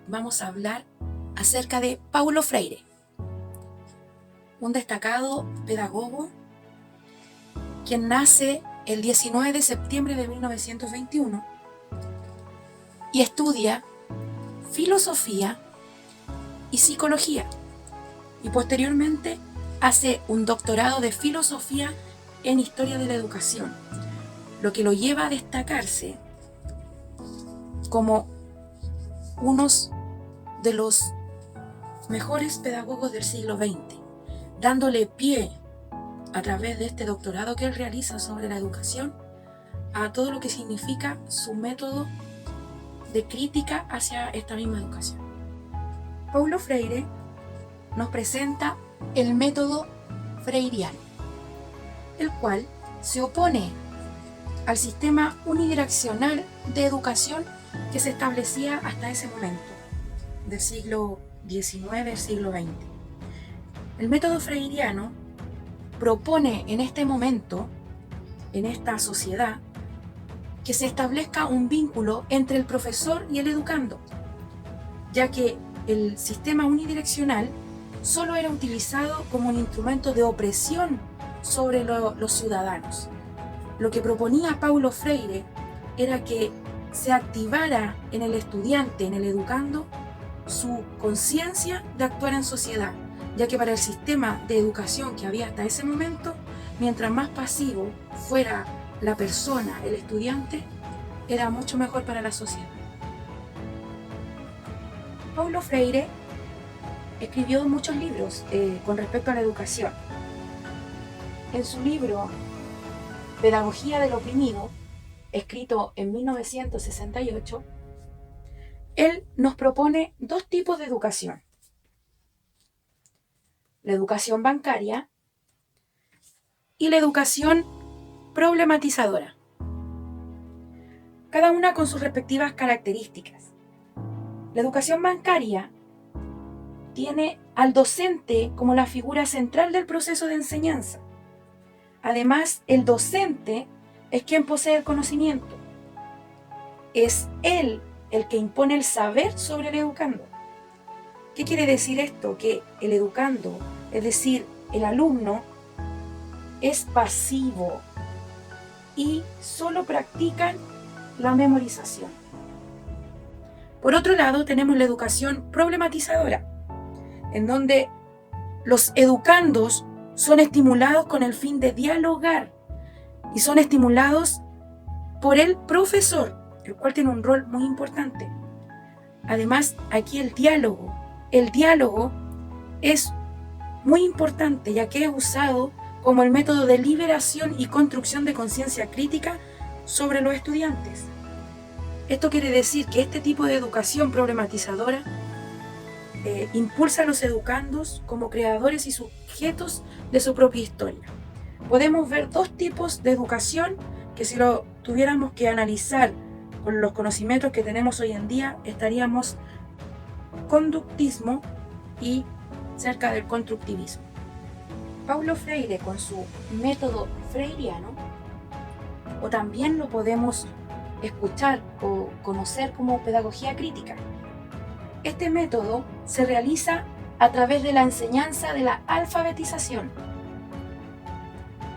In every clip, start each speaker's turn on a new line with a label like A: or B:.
A: vamos a hablar acerca de Paulo Freire, un destacado pedagogo quien nace el 19 de septiembre de 1921 y estudia filosofía y psicología, y posteriormente hace un doctorado de filosofía en historia de la educación, lo que lo lleva a destacarse como uno de los mejores pedagogos del siglo XX, dándole pie a través de este doctorado que él realiza sobre la educación a todo lo que significa su método de crítica hacia esta misma educación. Paulo Freire nos presenta el método freiriano, el cual se opone al sistema unidireccional de educación que se establecía hasta ese momento, del siglo XIX, siglo XX. El método freiriano propone en este momento, en esta sociedad, que se establezca un vínculo entre el profesor y el educando, ya que el sistema unidireccional solo era utilizado como un instrumento de opresión sobre los ciudadanos. Lo que proponía Paulo Freire era que se activara en el estudiante, en el educando, su conciencia de actuar en sociedad, ya que para el sistema de educación que había hasta ese momento, mientras más pasivo fuera la persona, el estudiante, era mucho mejor para la sociedad. Paulo Freire escribió muchos libros con respecto a la educación. En su libro Pedagogía del oprimido, escrito en 1968, él nos propone dos tipos de educación: la educación bancaria y la educación problematizadora, cada una con sus respectivas características. La educación bancaria tiene al docente como la figura central del proceso de enseñanza. Además, el docente es quien posee el conocimiento. Es él el que impone el saber sobre el educando. ¿Qué quiere decir esto? Que el educando, es decir, el alumno, es pasivo y solo practican la memorización. Por otro lado, tenemos la educación problematizadora, en donde los educandos son estimulados con el fin de dialogar y son estimulados por el profesor, el cual tiene un rol muy importante. Además, aquí el diálogo es muy importante, ya que es usado como el método de liberación y construcción de conciencia crítica sobre los estudiantes. Esto quiere decir que este tipo de educación problematizadora impulsa a los educandos como creadores y sujetos de su propia historia. Podemos ver dos tipos de educación que, si lo tuviéramos que analizar con los conocimientos que tenemos hoy en día, estaríamos conductismo y cerca del constructivismo. Paulo Freire, con su método freiriano, o también lo podemos escuchar o conocer como pedagogía crítica. Este método se realiza a través de la enseñanza de la alfabetización,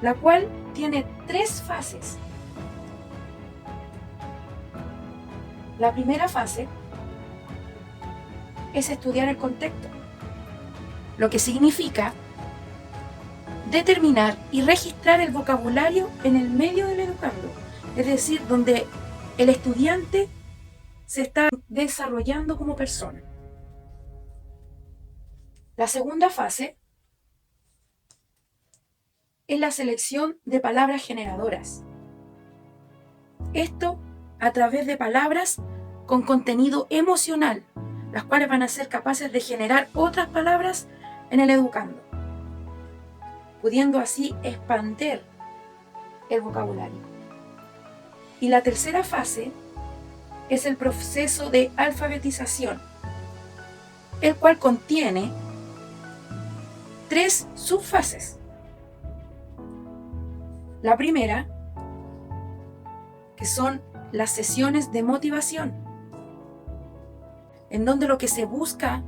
A: la cual tiene 3 fases. La primera fase es estudiar el contexto, lo que significa determinar y registrar el vocabulario en el medio del educando, es decir, donde el estudiante se está desarrollando como persona. La segunda fase es la selección de palabras generadoras. Esto a través de palabras con contenido emocional, las cuales van a ser capaces de generar otras palabras en el educando, pudiendo así expandir el vocabulario. Y la tercera fase es el proceso de alfabetización, el cual contiene 3 subfases. La primera, que son las sesiones de motivación. en donde lo que se busca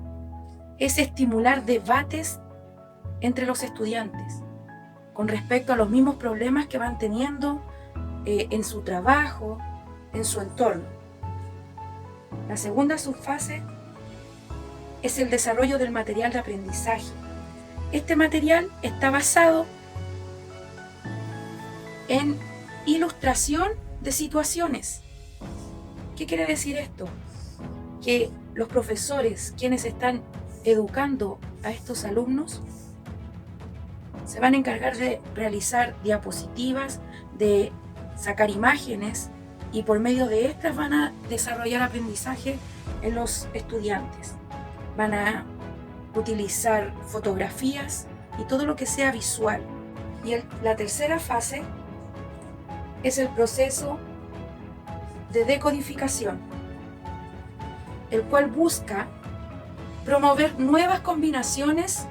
A: es estimular debates entre los estudiantes con respecto a los mismos problemas que van teniendo en su trabajo, en su entorno. La segunda subfase es el desarrollo del material de aprendizaje. Este material está basado en ilustración de situaciones. ¿Qué quiere decir esto? Que los profesores, quienes están educando a estos alumnos, se van a encargar de realizar diapositivas, de sacar imágenes, y por medio de estas van a desarrollar aprendizaje en los estudiantes. Van a utilizar fotografías y todo lo que sea visual. Y la tercera fase es el proceso de decodificación, el cual busca promover nuevas combinaciones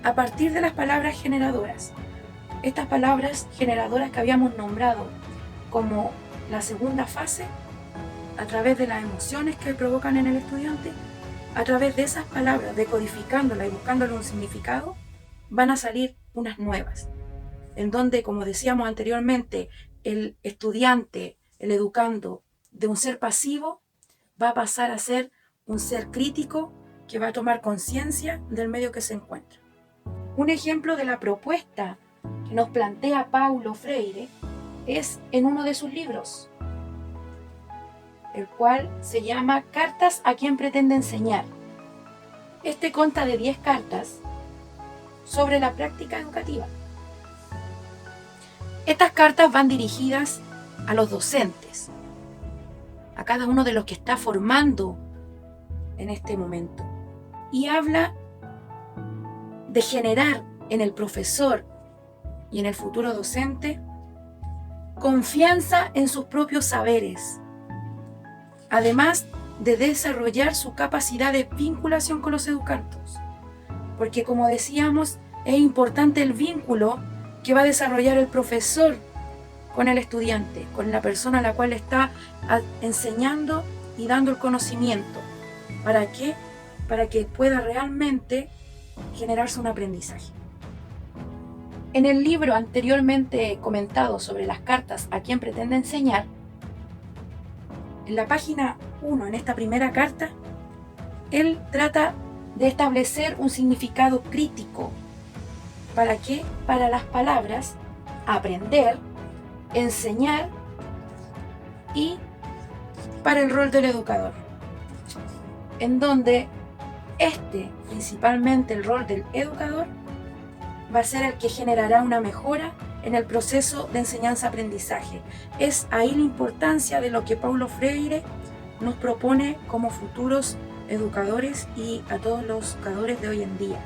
A: a partir de las palabras generadoras. Estas palabras generadoras que habíamos nombrado como la segunda fase, a través de las emociones que provocan en el estudiante, a través de esas palabras, decodificándolas y buscándole un significado, van a salir unas nuevas, en donde, como decíamos anteriormente, el estudiante, el educando, de un ser pasivo, va a pasar a ser un ser crítico que va a tomar conciencia del medio que se encuentra. Un ejemplo de la propuesta que nos plantea Paulo Freire es en uno de sus libros, el cual se llama Cartas a quien pretende enseñar. Este consta de 10 cartas sobre la práctica educativa. Estas cartas van dirigidas a los docentes, a cada uno de los que está formando en este momento, y habla de generar en el profesor y en el futuro docente confianza en sus propios saberes, además de desarrollar su capacidad de vinculación con los educandos, porque, como decíamos, es importante el vínculo que va a desarrollar el profesor con el estudiante, con la persona a la cual está enseñando y dando el conocimiento. ¿Para qué? Para que pueda realmente generarse un aprendizaje. En el libro anteriormente comentado sobre las cartas a quien pretende enseñar, en la página 1, en esta primera carta, él trata de establecer un significado crítico. ¿Para qué? Para las palabras aprender, enseñar y para el rol del educador, en donde principalmente el rol del educador, va a ser el que generará una mejora en el proceso de enseñanza-aprendizaje. Es ahí la importancia de lo que Paulo Freire nos propone como futuros educadores y a todos los educadores de hoy en día,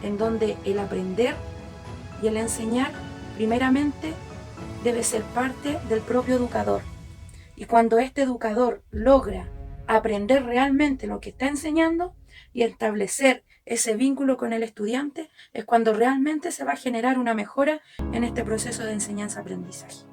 A: en donde el aprender y el enseñar primeramente debe ser parte del propio educador. Y cuando este educador logra aprender realmente lo que está enseñando y establecer ese vínculo con el estudiante, es cuando realmente se va a generar una mejora en este proceso de enseñanza-aprendizaje.